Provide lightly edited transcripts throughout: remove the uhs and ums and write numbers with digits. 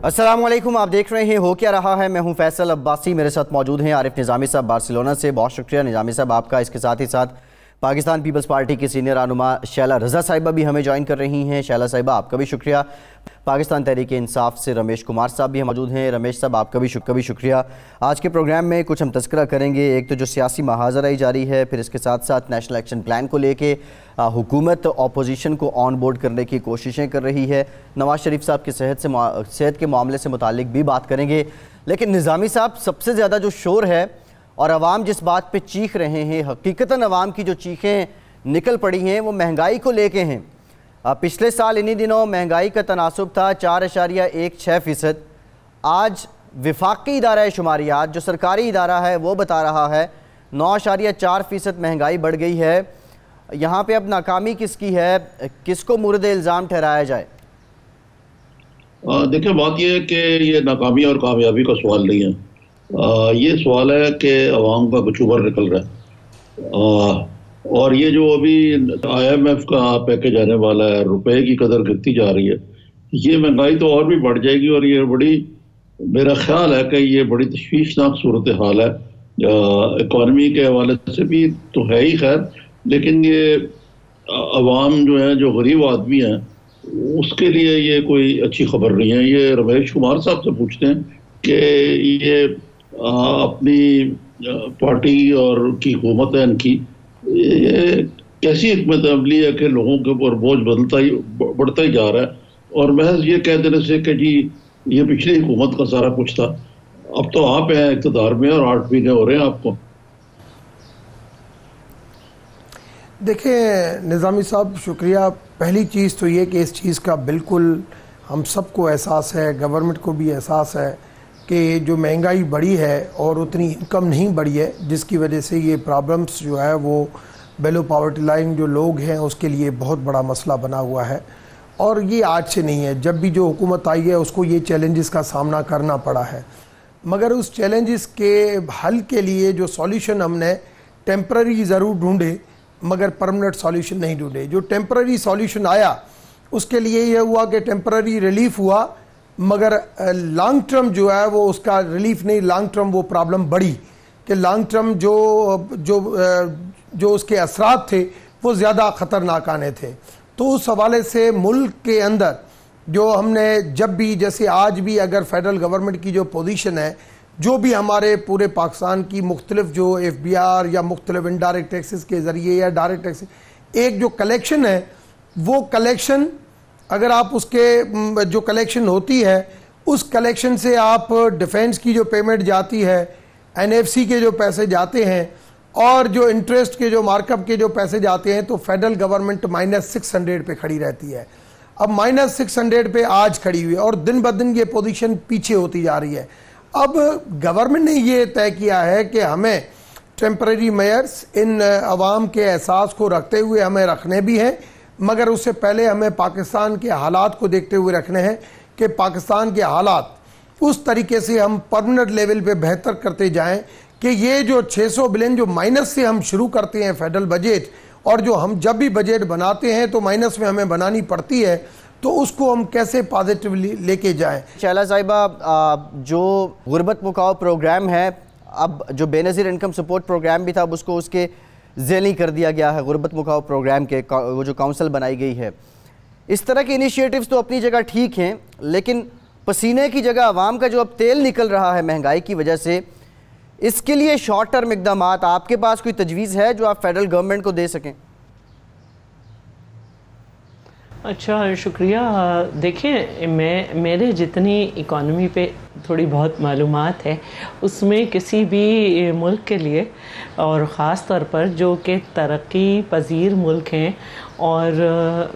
अस्सलामुअलैकुम, आप देख रहे हैं हो क्या रहा है। मैं हूं फैसल अब्बासी, मेरे साथ मौजूद हैं आरिफ निज़ामी साहब बार्सिलोना से। बहुत शुक्रिया निज़ामी साहब आपका। इसके साथ ही साथ पाकिस्तान पीपल्स पार्टी की सीनियर रहनुमा शैला रज़ा साहिबा भी हमें ज्वाइन कर रही हैं। शैला साहिबा आपका भी शुक्रिया। पाकिस्तान तहरीक इंसाफ से रमेश कुमार साहब भी मौजूद हैं। रमेश साहब आपका भी शुक्रिया। आज के प्रोग्राम में कुछ हम तस्करा करेंगे। एक तो जो सियासी महाजराई जारी है, फिर इसके साथ साथ नेशनल एक्शन प्लान को लेके हुकूमत अपोजिशन को ऑन बोर्ड करने की कोशिशें कर रही है। नवाज शरीफ साहब की सेहत के मामले से मुतालिक भी बात करेंगे। लेकिन निज़ामी साहब, सबसे ज़्यादा जो शोर है और अवाम जिस बात पे चीख रहे हैं, हकीकतन अवाम की जो चीखें निकल पड़ी हैं वो महंगाई को लेके हैं। पिछले साल इन्हीं दिनों महंगाई का तनासुब था 4.16%। आज विफाकी इदारा शुमारियात जो सरकारी इदारा है वो बता रहा है 9.4% महंगाई बढ़ गई है। यहाँ पे अब नाकामी किसकी है, किसको मुर्द इल्ज़ाम ठहराया जाए? देखिए, बात यह है कि ये नाकामी और कामयाबी का सवाल नहीं है। ये सवाल है कि अवाम का कचूबर निकल रहा है। और ये जो अभी IMF का पैकेज आने वाला है, रुपए की कदर गिरती जा रही है, ये महंगाई तो और भी बढ़ जाएगी। और ये बड़ी, मेरा ख्याल है कि ये बड़ी तशवीशनाक सूरत हाल है। इकॉनमी के हवाले से भी तो है ही खैर, लेकिन ये अवाम जो है, जो गरीब आदमी है, उसके लिए ये कोई अच्छी खबर नहीं है। ये रमेश कुमार साहब से पूछते हैं कि ये अपनी पार्टी और की हुकूमत है इनकी, ये कैसी हिकमत अमली है कि लोगों के ऊपर बोझ बढ़ता ही जा रहा है। और महज ये कह देने से कि जी ये पिछली हुकूमत का सारा कुछ था, अब तो आप हैं इक़्तिदार में और 8 महीने हो रहे हैं आपको। देखिए निज़ामी साहब, शुक्रिया। पहली चीज़ तो ये कि इस चीज़ का बिल्कुल हम सबको एहसास है, गवर्नमेंट को भी एहसास है कि जो महंगाई बढ़ी है और उतनी इनकम नहीं बढ़ी है, जिसकी वजह से ये प्रॉब्लम्स जो है वो बेलो पॉवर्टी लाइन जो लोग हैं उसके लिए बहुत बड़ा मसला बना हुआ है। और ये आज से नहीं है, जब भी जो हुकूमत आई है उसको ये चैलेंजेस का सामना करना पड़ा है। मगर उस चैलेंजेस के हल के लिए जो सॉल्यूशन हमने टेम्पररी ज़रूर ढूंढे, मगर परमानेंट सॉल्यूशन नहीं ढूंढे। जो टेम्पररी सॉल्यूशन आया उसके लिए यह हुआ कि टेम्पररी रिलीफ हुआ, मगर लॉन्ग टर्म जो है वो उसका रिलीफ नहीं, लॉन्ग टर्म वो प्रॉब्लम बढ़ी कि लॉन्ग टर्म जो उसके असरात थे वो ज़्यादा ख़तरनाक आने थे। तो उस हवाले से मुल्क के अंदर जो हमने जब भी, जैसे आज भी अगर फेडरल गवर्नमेंट की जो पोजीशन है, जो भी हमारे पूरे पाकिस्तान की मुख्तलिफ जो FBR या मुख्तलिफ इनडायरेक्ट टैक्सेस के ज़रिए या डायरेक्ट टैक्सेस, एक जो कलेक्शन है वो कलेक्शन, अगर आप उसके जो कलेक्शन होती है उस कलेक्शन से आप डिफेंस की जो पेमेंट जाती है, NFC के जो पैसे जाते हैं और जो इंटरेस्ट के जो मार्कअप के जो पैसे जाते हैं, तो फेडरल गवर्नमेंट -600 पे खड़ी रहती है। अब -600 पे आज खड़ी हुई है और दिन ब दिन ये पोजीशन पीछे होती जा रही है। अब गवर्नमेंट ने ये तय किया है कि हमें टेम्परेरी मेयर्स इन अवाम के एहसास को रखते हुए हमें रखने भी हैं, मगर उससे पहले हमें पाकिस्तान के हालात को देखते हुए रखने हैं कि पाकिस्तान के हालात उस तरीके से हम परमानेंट लेवल पे बेहतर करते जाएं कि ये जो 600 बिलियन जो माइनस से हम शुरू करते हैं फेडरल बजट, और जो हम जब भी बजट बनाते हैं तो माइनस में हमें बनानी पड़ती है, तो उसको हम कैसे पॉजिटिवली लेके जाएं। शैला साहिबा, जो गुर्बत मुकाओ प्रोग्राम है, अब जो बेनज़ीर इनकम सपोर्ट प्रोग्राम भी था, अब उसको उसके ज़ैली कर दिया गया है। गुर्बत मुकाओ प्रोग्राम के वो जो काउंसिल बनाई गई है, इस तरह के इनिशिएटिव्स तो अपनी जगह ठीक हैं, लेकिन पसीने की जगह आवाम का जो अब तेल निकल रहा है महंगाई की वजह से, इसके लिए शॉर्ट टर्म इकदाम आपके पास कोई तजवीज़ है जो आप फेडरल गवर्नमेंट को दे सकें? अच्छा, शुक्रिया। देखिए, मेरे जितनी इकॉनमी पे थोड़ी बहुत मालूमात है, उसमें किसी भी मुल्क के लिए और ख़ास तौर पर जो कि तरक्की पजीर मुल्क हैं, और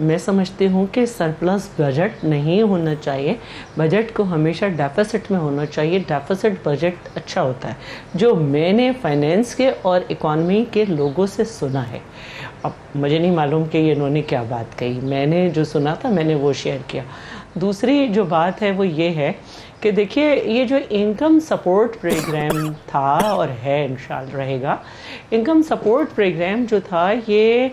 मैं समझती हूँ कि सरप्लस बजट नहीं होना चाहिए, बजट को हमेशा डेफिसिट में होना चाहिए। डेफिसिट बजट अच्छा होता है, जो मैंने फाइनेंस के और इकॉनमी के लोगों से सुना है। अब मुझे नहीं मालूम कि इन्होंने क्या बात कही, मैंने जो सुना था मैंने वो शेयर किया। दूसरी जो बात है वो ये है कि देखिए, ये जो इनकम सपोर्ट प्रोग्राम था और है इंशाल्लाह रहेगा, इनकम सपोर्ट प्रोग्राम जो था ये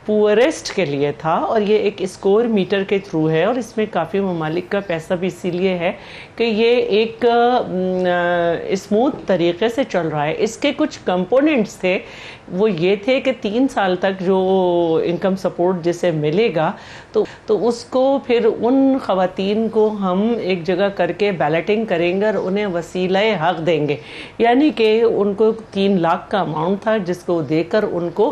पुअरेस्ट के लिए था, और ये एक स्कोर मीटर के थ्रू है, और इसमें काफ़ी ममालिक का पैसा भी इसीलिए है कि ये एक स्मूथ तरीके से चल रहा है। इसके कुछ कंपोनेंट्स थे, वो ये थे कि 3 साल तक जो इनकम सपोर्ट जिसे मिलेगा तो उसको फिर उन ख़वातीन को हम एक जगह करके बैलेटिंग करेंगे और उन्हें वसीला-ए हक़ देंगे, यानी कि उनको 3 लाख का अमाउंट था जिसको देकर उनको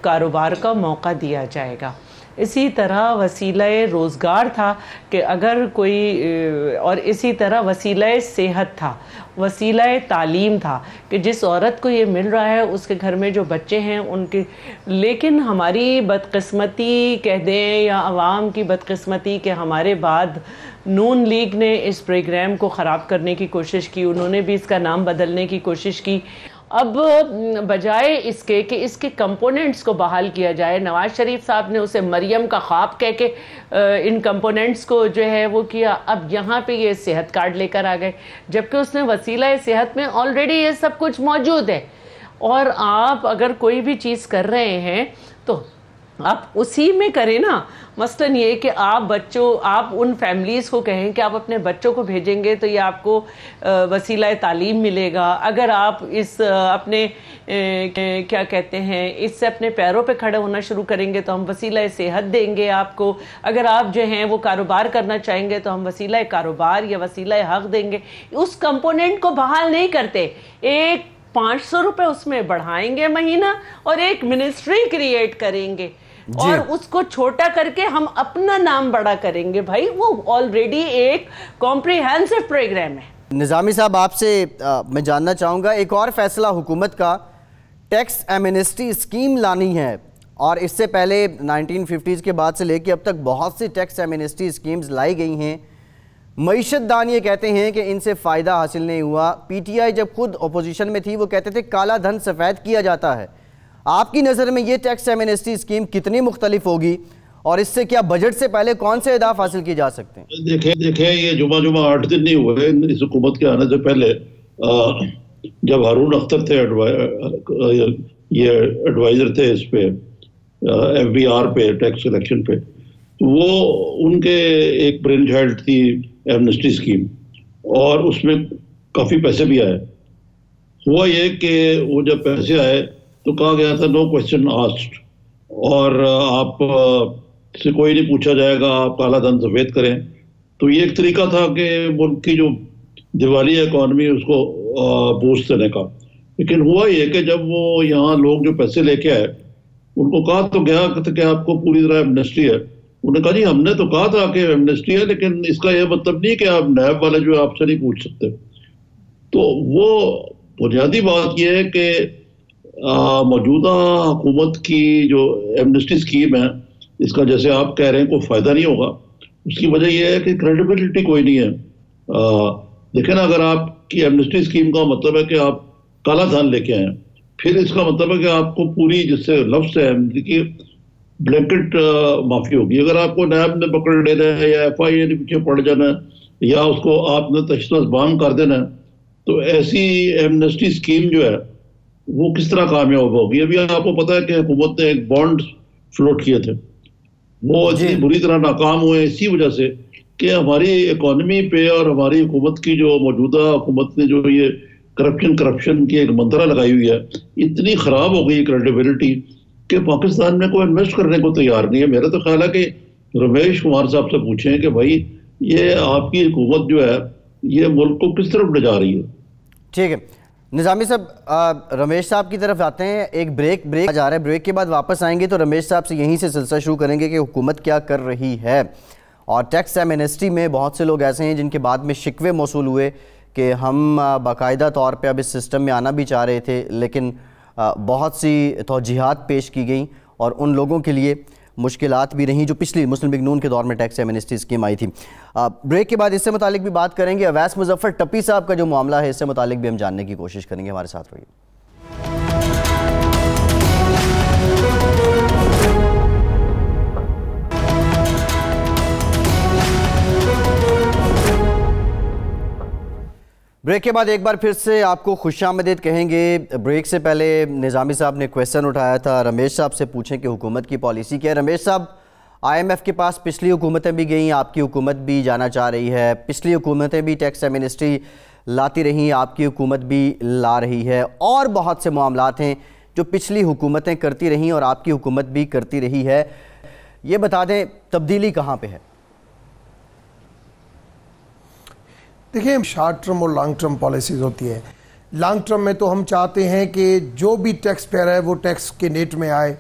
कारोबार का मौका दिया जाएगा। इसी तरह वसीला-ए रोज़गार था कि अगर कोई, और इसी तरह वसीला-ए सेहत था, वसीला-ए तालीम था कि जिस औरत को ये मिल रहा है उसके घर में जो बच्चे हैं उनके, लेकिन हमारी बदकिस्मती कह दें या आवाम की बदकिस्मती कि हमारे बाद नून लीग ने इस प्रोग्राम को ख़राब करने की कोशिश की, उन्होंने भी इसका नाम बदलने की कोशिश की। अब बजाय इसके कि इसके कंपोनेंट्स को बहाल किया जाए, नवाज शरीफ साहब ने उसे मरियम का ख्वाब कह के इन कंपोनेंट्स को जो है वो किया। अब यहाँ पे ये सेहत कार्ड लेकर आ गए, जबकि उसने वसीला सेहत में ऑलरेडी ये सब कुछ मौजूद है। और आप अगर कोई भी चीज़ कर रहे हैं तो आप उसी में करें ना। मसलन ये कि आप उन फैमिलीज़ को कहें कि आप अपने बच्चों को भेजेंगे तो ये आपको वसीला तालीम मिलेगा। अगर आप इस अपने क्या कहते हैं, इससे अपने पैरों पे खड़े होना शुरू करेंगे तो हम वसीला सेहत देंगे आपको। अगर आप जो हैं वो कारोबार करना चाहेंगे तो हम वसीला कारोबार या वसीला हक़ देंगे। उस कंपोनेंट को बहाल नहीं करते, एक 500 रुपये उसमें बढ़ाएंगे महीना और एक मिनिस्ट्री क्रिएट करेंगे और उसको छोटा करके हम अपना नाम बड़ा करेंगे। भाई वो ऑलरेडी एक कॉम्प्रिहेंसिव प्रोग्राम है। निज़ामी साहब, आपसे मैं जानना चाहूँगा, एक और फैसला हुकूमत का टैक्स एमनेस्टी स्कीम लानी है, और इससे पहले 1950s के बाद से लेकर अब तक बहुत सी टैक्स एमनेस्टी स्कीम्स लाई गई हैं। मईशतदान ये कहते हैं कि इनसे फ़ायदा हासिल नहीं हुआ। पीटीआई जब खुद अपोजिशन में थी वो कहते थे काला धन सफ़ेद किया जाता है। आपकी नज़र में ये टैक्स एमनेस्टी स्कीम कितनी मुख्तलिफ होगी और इससे क्या बजट से पहले कौन से अहदाफ हासिल किए जा सकते हैं? देखें ये जुमा 8 दिन नहीं हुए इस हुकूमत के आने से पहले। जब हारून अख्तर थे ये एडवाइज़र थे इस पे FBR पे, टैक्स कलेक्शन पे, तो वो उनके एक ब्रेन चाइल्ड थी एमनेस्टी स्कीम, और उसमें काफ़ी पैसे भी आए। हुआ ये कि वो जब पैसे आए तो कहा गया था नो क्वेश्चन आस्क्ड, और आप से कोई नहीं पूछा जाएगा, आप काला धन सफ़ेद करें। तो ये एक तरीका था कि मुल्क की जो दिवाली इकॉनमी उसको बूस्ट देने का। लेकिन हुआ ये कि जब वो यहाँ लोग जो पैसे लेके आए उनको कहा तो गया कि आपको पूरी तरह एमनेस्टी है। उन्होंने कहा जी हमने तो कहा था कि एमनेस्टी है, लेकिन इसका यह मतलब नहीं कि आप नैब वाले जो आपसे नहीं पूछ सकते। तो वो बुनियादी बात यह है कि मौजूदा हुकूमत की जो एमनेस्टी स्कीम है, इसका जैसे आप कह रहे हैं कोई फ़ायदा नहीं होगा। उसकी वजह यह है कि क्रेडिबिलिटी कोई नहीं है। देखें ना, अगर आपकी एमनेस्टी स्कीम का मतलब है कि आप काला धन लेके आए, फिर इसका मतलब है कि आपको पूरी, जिससे लफ्ज़ है कि ब्लैंकेट माफ़ी होगी। अगर आपको नैब ने पकड़ लेना है या FIA ने पीछे पड़ जाना है या उसको आपने तशख़ीस बाम कर देना है, तो ऐसी एमनेस्टी स्कीम जो है वो किस तरह कामयाब होगी। अभी आपको पता है कि हुकूमत ने एक बॉन्ड फ्लोट किए थे, वो इतनी बुरी तरह नाकाम हुए इसी वजह से कि हमारी इकॉनमी पे और हमारी हुकूमत की जो मौजूदा हुकूमत ने जो ये करप्शन की एक मंत्रा लगाई हुई है, इतनी ख़राब हो गई क्रेडिबिलिटी कि पाकिस्तान में कोई इन्वेस्ट करने को तैयार नहीं है। मेरा तो ख्याल है कि रमेश कुमार साहब से पूछें कि भाई ये आपकी हुकूमत जो है ये मुल्क को किस तरफ ले जा रही है। ठीक है निज़ामी साहब, रमेश साहब की तरफ आते हैं। एक ब्रेक जा रहा है, ब्रेक के बाद वापस आएंगे तो रमेश साहब से यहीं से सिलसिला शुरू करेंगे कि हुकूमत क्या कर रही है। और टैक्स एमनेस्टी में बहुत से लोग ऐसे हैं जिनके बाद में शिकवे मौसूल हुए कि हम बाकायदा तौर पे अब इस सिस्टम में आना भी चाह रहे थे, लेकिन बहुत सी तौजीहात पेश की गई और उन लोगों के लिए मुश्किलात भी रहीं जो पिछली मुस्लिम लीग नून के दौर में टैक्स एमनेस्टी स्कीम आई थी। ब्रेक के बाद इससे मुतालिक भी बात करेंगे। अवैस मुजफ्फर टप्पी साहब का जो मामला है इससे मुतालिक भी हम जानने की कोशिश करेंगे। हमारे साथ रहिए। ब्रेक के बाद एक बार फिर से आपको खुशामदीद कहेंगे। ब्रेक से पहले निज़ामी साहब ने क्वेश्चन उठाया था, रमेश साहब से पूछें कि हुकूमत की पॉलिसी क्या है। रमेश साहब, IMF के पास पिछली हुकूमतें भी गई, आपकी हुकूमत भी जाना चाह रही है, पिछली हुकूमतें भी टैक्स एमनेस्टी लाती रही, आपकी हुकूमत भी ला रही है, और बहुत से मामलात हैं जो पिछली हुकूमतें करती रहीं और आपकी हुकूमत भी करती रही है। ये बता दें, तब्दीली कहाँ पे है? देखिए, शॉर्ट टर्म और लॉन्ग टर्म पॉलिसीज़ होती है। लॉन्ग टर्म में तो हम चाहते हैं कि जो भी टैक्स पेयर है वो टैक्स के नेट में आए,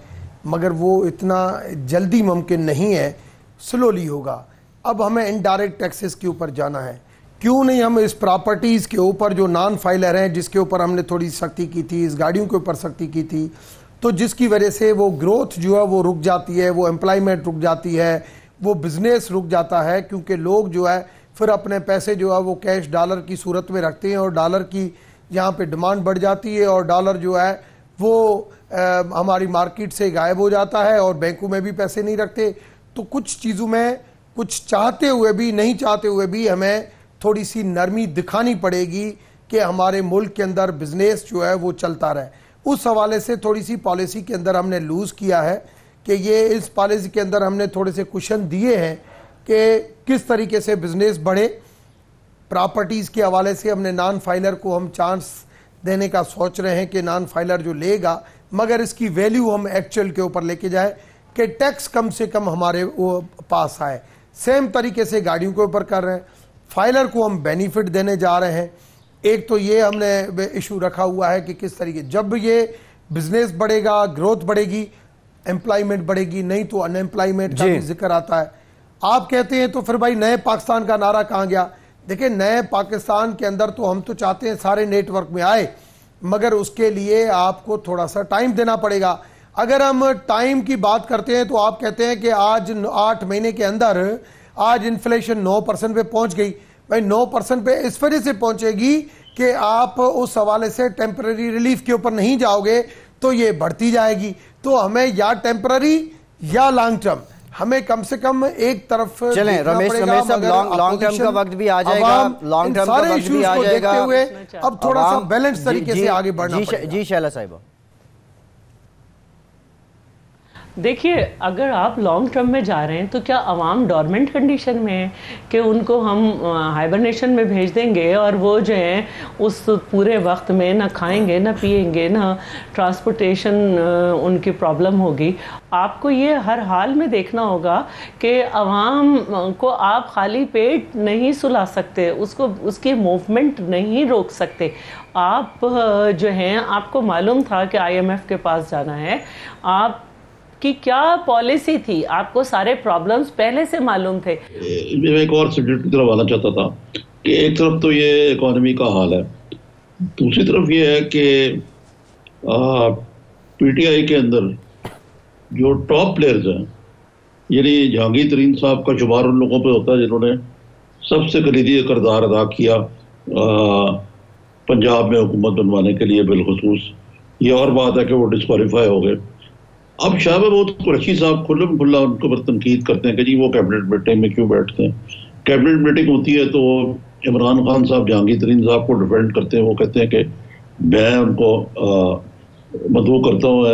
मगर वो इतना जल्दी मुमकिन नहीं है, स्लोली होगा। अब हमें इनडायरेक्ट टैक्सेस के ऊपर जाना है। क्यों नहीं हम इस प्रॉपर्टीज़ के ऊपर जो नॉन फाइलर हैं, जिसके ऊपर हमने थोड़ी सख्ती की थी, इस गाड़ियों के ऊपर सख्ती की थी, तो जिसकी वजह से वो ग्रोथ जो है वो रुक जाती है, वो एम्प्लॉयमेंट रुक जाती है, वो बिजनेस रुक जाता है, क्योंकि लोग जो है फिर अपने पैसे जो है वो कैश डॉलर की सूरत में रखते हैं और डॉलर की यहाँ पे डिमांड बढ़ जाती है और डॉलर जो है वो हमारी मार्केट से गायब हो जाता है और बैंकों में भी पैसे नहीं रखते। तो कुछ चीज़ों में कुछ चाहते हुए भी नहीं चाहते हुए भी हमें थोड़ी सी नरमी दिखानी पड़ेगी कि हमारे मुल्क के अंदर बिजनेस जो है वो चलता रहे। उस हवाले से थोड़ी सी पॉलिसी के अंदर हमने लूज़ किया है कि ये इस पॉलिसी के अंदर हमने थोड़े से कुशन दिए हैं कि किस तरीके से बिजनेस बढ़े। प्रॉपर्टीज़ के हवाले से हमने नॉन फाइलर को हम चांस देने का सोच रहे हैं कि नॉन फाइलर जो लेगा, मगर इसकी वैल्यू हम एक्चुअल के ऊपर लेके जाए कि टैक्स कम से कम हमारे वो पास आए। सेम तरीके से गाड़ियों के ऊपर कर रहे हैं, फाइलर को हम बेनिफिट देने जा रहे हैं। एक तो ये हमने इशू रखा हुआ है कि किस तरीके, जब ये बिजनेस बढ़ेगा, ग्रोथ बढ़ेगी, एम्प्लॉयमेंट बढ़ेगी, नहीं तो अनएम्प्लॉयमेंट का भी जिक्र आता है। आप कहते हैं तो फिर भाई नए पाकिस्तान का नारा कहाँ गया? देखिए, नए पाकिस्तान के अंदर तो हम तो चाहते हैं सारे नेटवर्क में आए, मगर उसके लिए आपको थोड़ा सा टाइम देना पड़ेगा। अगर हम टाइम की बात करते हैं तो आप कहते हैं कि आज 8 महीने के अंदर आज इन्फ्लेशन 9% पे पहुंच गई। भाई 9% पे इस वजह से पहुंचेगी कि आप उस हवाले से टेम्पररी रिलीफ के ऊपर नहीं जाओगे तो ये बढ़ती जाएगी। तो हमें या टेम्पररी या लॉन्ग टर्म, हमें कम से कम एक तरफ चलें। रमेश साहब, लॉन्ग टर्म का वक्त भी आ जाएगा, लॉन्ग टर्म का वक्त भी आ जाएगा, अब थोड़ा सा बैलेंस तरीके से आगे बढ़ना पड़ेगा। जी शैला साहिबा, देखिए, अगर आप लॉन्ग टर्म में जा रहे हैं तो क्या अवाम डॉर्मेंट कंडीशन में है कि उनको हम हाइबरनेशन में भेज देंगे और वो जो है उस पूरे वक्त में ना खाएंगे, ना पिएंगे, ना ट्रांसपोर्टेशन उनकी प्रॉब्लम होगी। आपको ये हर हाल में देखना होगा कि अवाम को आप खाली पेट नहीं सुला सकते, उसको उसकी मूवमेंट नहीं रोक सकते। आप जो हैं, आपको मालूम था कि IMF के पास जाना है, आप कि क्या पॉलिसी थी, आपको सारे प्रॉब्लम्स पहले से मालूम थे। मैं एक और सब्जेक्ट की तरफ आना चाहता था कि एक तरफ तो ये इकोनॉमी का हाल है, दूसरी तरफ ये है कि PTI के अंदर जो टॉप प्लेयर्स हैं, यानी जहांगीर तरीन साहब का शुमार उन लोगों पे होता है जिन्होंने सबसे कलीदी किरदार अदा किया पंजाब में हुकूमत बनवाने के लिए बिलखुसूस। ये और बात है कि वो डिस्क्वालीफाई हो गए। अब शाह महमूद कुरैशी साहब खुल्लम खुल्ला उनके ऊपर तनकीद करते हैं कि जी वो कैबिनेट मीटिंग में क्यों बैठते हैं। कैबिनेट मीटिंग होती है तो इमरान खान साहब जहांगीर तरीन साहब को डिफेंड करते हैं। वो कहते हैं कि मैं उनको मदऊ करता हूँ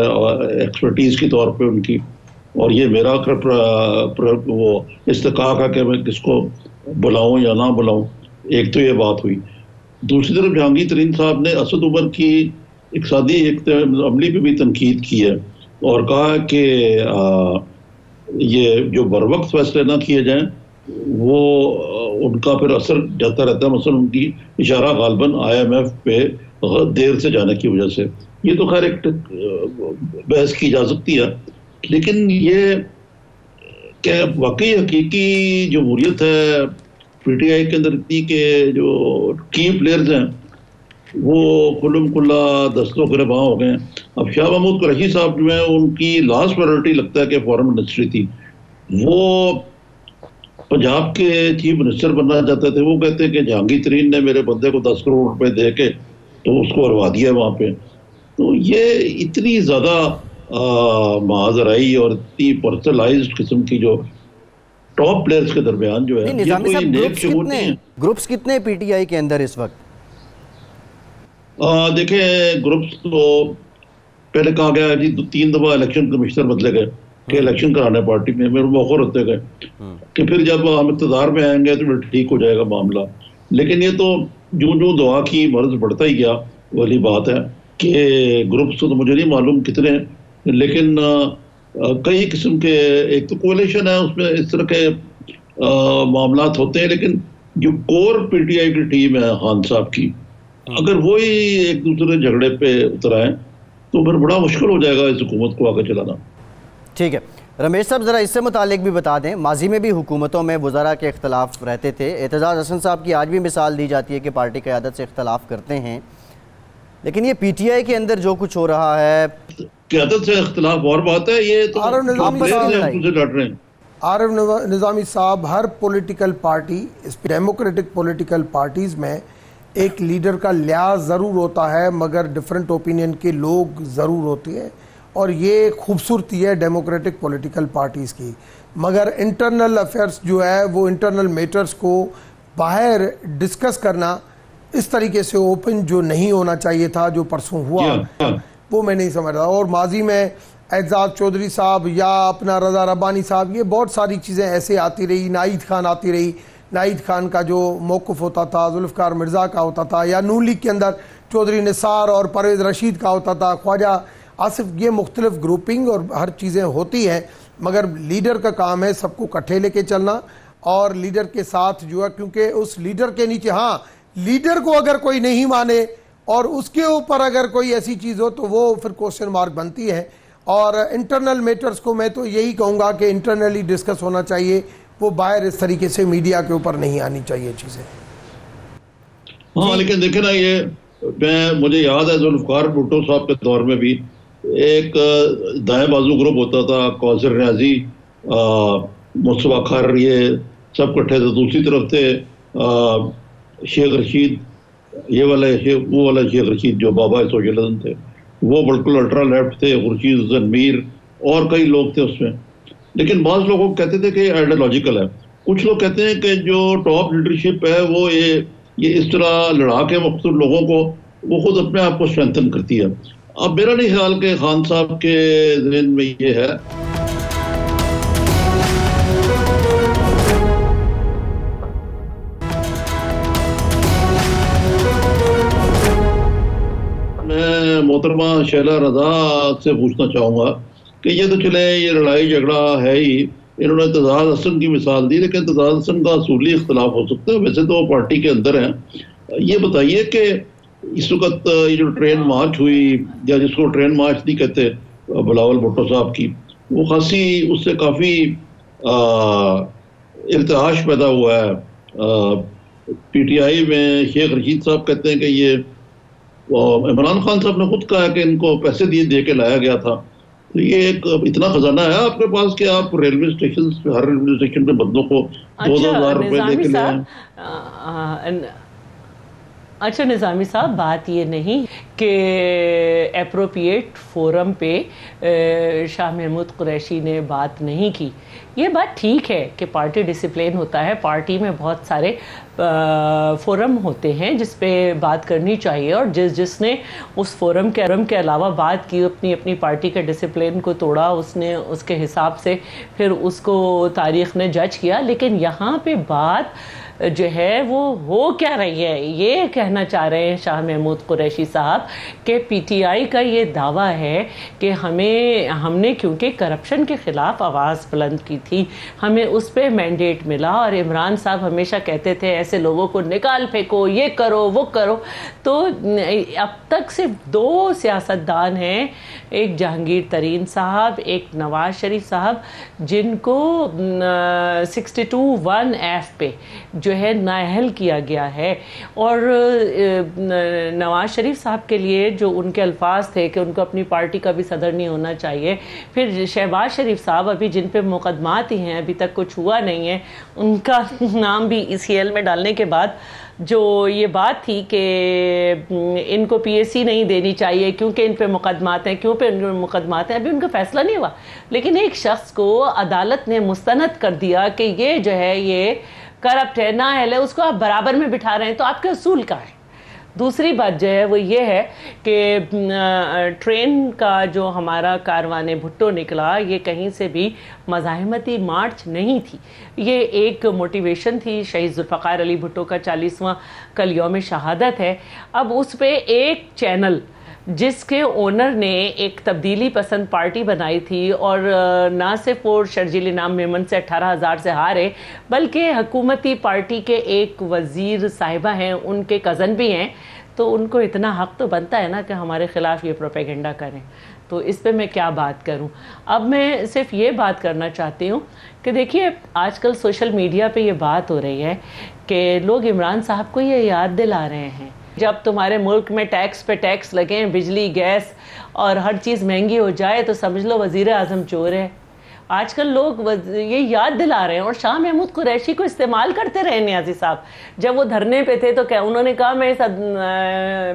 एक्सपर्टीज़ के तौर पे उनकी, और ये मेरा वो इस्तेकाक है कि मैं किसको बुलाऊँ या ना बुलाऊँ। एक तो ये बात हुई। दूसरी तरफ जहांगीर तरीन साहब ने असद उमर की इक़्तिसादी अमली पे भी तनकीद की है और कहा कि ये जो बर वक्त फैसले ना किए जाएं वो उनका फिर असर जाता रहता है। मसलन उनकी इशारा गालबन IMF पे देर से जाने की वजह से। ये तो खैर एक बहस की जा सकती है, लेकिन ये क्या वाकई हकीकी जमहूरियत है PTI के अंदर इतनी के जो की प्लेयर्स हैं वो खुल्लम खुल्ला दस्तों गिरबां हो गए। अब शाह महमूद कुरैशी साहब जो है उनकी लास्ट प्रायोरिटी लगता है कि फॉरेन मिनिस्ट्री थी। वो पंजाब के चीफ मिनिस्टर बनना चाहते थे। वो कहते हैं कि जहांगीर तरीन ने मेरे बंदे को 10 करोड़ रुपए दे के तो उसको हरवा दिया वहाँ पे। तो ये इतनी ज़्यादा महाजराई और इतनी पर्सनलाइज्ड किस्म की जो टॉप प्लेयर्स के दरमियान जो है, ग्रुप्स कितने PTI के अंदर इस वक्त? देखिए, ग्रुप्स तो पहले कहा गया जी 3 दफा इलेक्शन कमिश्नर बदले गए कि इलेक्शन कराने पार्टी में, मेरे मौखर होते गए कि फिर जब हम इक़्तिदार में आएंगे तो फिर ठीक हो जाएगा मामला। लेकिन ये तो जो जो दुआ की मर्ज बढ़ता ही गया वाली बात है कि ग्रुप्स तो मुझे नहीं मालूम कितने, लेकिन कई किस्म के, एक तो कोalition है उसमें इस तरह के मामलात होते हैं, लेकिन जो कोर पीटीआई की टीम है खान साहब की, अगर वही एक दूसरे झगड़े पे उतर आए तो फिर बड़ा मुश्किल हो जाएगा इस हुकूमत को आगे चलाना। ठीक है रमेश साहब, ज़रा इससे मुतालिक भी बता दें, माजी में भी हुकूमतों में वज़रा के इख्तलाफ रहते थे। एतजाज़ हसन साहब की आज भी मिसाल दी जाती है कि पार्टी क़यादत से इख्तलाफ करते हैं, लेकिन ये पीटीआई के अंदर जो कुछ हो रहा है, क़यादत से इख्तलाफ और बात है, ये तो आरिफ लड़ रहे हैं। आरिफ निज़ामी साहब, हर political party, democratic political parties में एक लीडर का लिहाज ज़रूर होता है, मगर डिफरेंट ओपिनियन के लोग ज़रूर होते हैं, और ये खूबसूरती है डेमोक्रेटिक पॉलिटिकल पार्टीज़ की। मगर इंटरनल अफेयर्स जो है वो इंटरनल मैटर्स को बाहर डिस्कस करना इस तरीके से ओपन जो नहीं होना चाहिए था, जो परसों हुआ वो मैं नहीं समझ रहा। और माजी में एजाज चौधरी साहब या अपना रज़ा रब्बानी साहब, ये बहुत सारी चीज़ें ऐसे आती रही, नाहिद खान आती रही, नाहिद खान का जो मौक़िफ़ होता था, जुल्फ़िकार मिर्ज़ा का होता था, या नून लीग के अंदर चौधरी निसार और परवेज़ रशीद का होता था, ख्वाजा आसिफ, ये मुख्तलिफ ग्रुपिंग और हर चीज़ें होती हैं, मगर लीडर का काम है सबको इकट्ठे लेके चलना और लीडर के साथ जो है, क्योंकि उस लीडर के नीचे, हाँ, लीडर को अगर कोई नहीं माने और उसके ऊपर अगर कोई ऐसी चीज़ हो तो वो फिर क्वेश्चन मार्क बनती है। और इंटरनल मैटर्स को मैं तो यही कहूँगा कि इंटरनली डिस्कस होना चाहिए, वो बाहर इस तरीके से मीडिया के ऊपर नहीं आनी चाहिए चीज़ें। हाँ, लेकिन देखे ना, ये मुझे याद है जुल्फ़िकार भुट्टो साहब के दौर में भी एक दाएं बाजू ग्रुप होता था, कौसर न्याजी, मुस्तफा खर, ये सब इकट्ठे थे। दूसरी तरफ थे शेख रशीद, ये वाले वो वाला शेख रशीद जो बाबा सोशलिज्म थे, वो बिल्कुल अल्ट्रा लेफ्ट थे, खुर्शीद हुसैन मीर और कई लोग थे उसमें। लेकिन बाज़ लोग कहते थे कि आइडियोलॉजिकल है, कुछ लोग कहते हैं कि जो टॉप लीडरशिप है वो ये इस तरह लड़ा के मुख्तलिफ लोगों को वो खुद अपने आप को स्ट्रेंथन करती है। अब मेरा नहीं ख्याल कि खान साहब के ज़हन में ये है। मैं मोहतरमा शैला रज़ा से पूछना चाहूँगा कि ये तो चले, ये लड़ाई झगड़ा है ही, इन्होंने एतजाज़ हसन की मिसाल दी, लेकिन एतजाज़ हसन का असूली इख्तलाफ हो सकता है, वैसे तो वो पार्टी के अंदर हैं। ये बताइए कि इस वक्त ये जो ट्रेन मार्च हुई, या जिसको ट्रेन मार्च नहीं कहते, बिलावल भुट्टो साहब की, वो खासी उससे काफ़ी इर्तिआश पैदा हुआ है। पीटीआई में शेख रशीद साहब कहते हैं कि ये इमरान खान साहब ने खुद कहा है कि इनको पैसे दे के लाया गया था। तो ये एक इतना खजाना है आपके पास कि आप रेलवे स्टेशन पे, हर रेलवे स्टेशन पे बंदों को 2000 रुपए दे के लाए। अच्छा निज़ामी साहब, बात ये नहीं कि एप्रोप्रिएट फोरम पे शाह महमूद कुरैशी ने बात नहीं की। ये बात ठीक है कि पार्टी डिसिप्लिन होता है, पार्टी में बहुत सारे फोरम होते हैं जिस पे बात करनी चाहिए, और जिसने उस फोरम के अलावा बात की, अपनी अपनी पार्टी के डिसिप्लिन को तोड़ा, उसने उसके हिसाब से फिर उसको तारीख़ ने जज किया। लेकिन यहाँ पे बात जो है वो हो क्या रही है, ये कहना चाह रहे हैं शाह महमूद कुरैशी साहब कि पीटीआई का ये दावा है कि हमने क्योंकि करप्शन के ख़िलाफ़ आवाज़ बुलंद की थी, हमें उस पर मैंडेट मिला, और इमरान साहब हमेशा कहते थे ऐसे लोगों को निकाल फेंको, ये करो वो करो। तो अब तक सिर्फ 2 सियासतदान हैं, एक जहांगीर तरीन साहब, एक नवाज शरीफ साहब, जिनको 62(1)F पे जो है नाअहल किया गया है। और नवाज शरीफ साहब के लिए जो उनके अल्फाज थे कि उनको अपनी पार्टी का भी सदर नहीं होना चाहिए, फिर शहबाज शरीफ साहब अभी जिन पे मुकदमात ही हैं, अभी तक कुछ हुआ नहीं है, उनका नाम भी ECL में डालने के बाद जो ये बात थी कि इनको PAC नहीं देनी चाहिए क्योंकि इन पे मुकदमात हैं, क्यों पे इन पे मुकदमात हैं, अभी उनका फैसला नहीं हुआ। लेकिन एक शख्स को अदालत ने मुस्तनद कर दिया कि ये जो है ये करप्ट है, नाअहल है, उसको आप बराबर में बिठा रहे हैं, तो आपके असूल का है। दूसरी बात जो है वो ये है कि ट्रेन का जो हमारा कारवाने भुट्टो निकला, ये कहीं से भी मज़ाहमती मार्च नहीं थी, ये एक मोटिवेशन थी। शहीद जुल्फ़िकार अली भुट्टो का 40वां कल यौम शहादत है। अब उस पे एक चैनल जिसके ओनर ने एक तब्दीली पसंद पार्टी बनाई थी और ना सिर्फ वो शर्जील इनाम मेमन से 18,000 से हारे, बल्कि हुकूमती पार्टी के एक वज़ीर साहिबा हैं, उनके कज़न भी हैं, तो उनको इतना हक़ तो बनता है ना कि हमारे ख़िलाफ़ ये प्रोपेगेंडा करें। तो इस पे मैं क्या बात करूं। अब मैं सिर्फ ये बात करना चाहती हूँ कि देखिए आजकल सोशल मीडिया पे ये बात हो रही है कि लोग इमरान साहब को ये याद दिला रहे हैं, जब तुम्हारे मुल्क में टैक्स पे टैक्स लगे, बिजली गैस और हर चीज़ महंगी हो जाए तो समझ लो वज़ीर आज़म चोर है। आजकल लोग ये याद दिला रहे हैं। और शाह महमूद कुरैशी को इस्तेमाल करते रहे नियाज़ी साहब, जब वो धरने पे थे तो क्या उन्होंने कहा मैं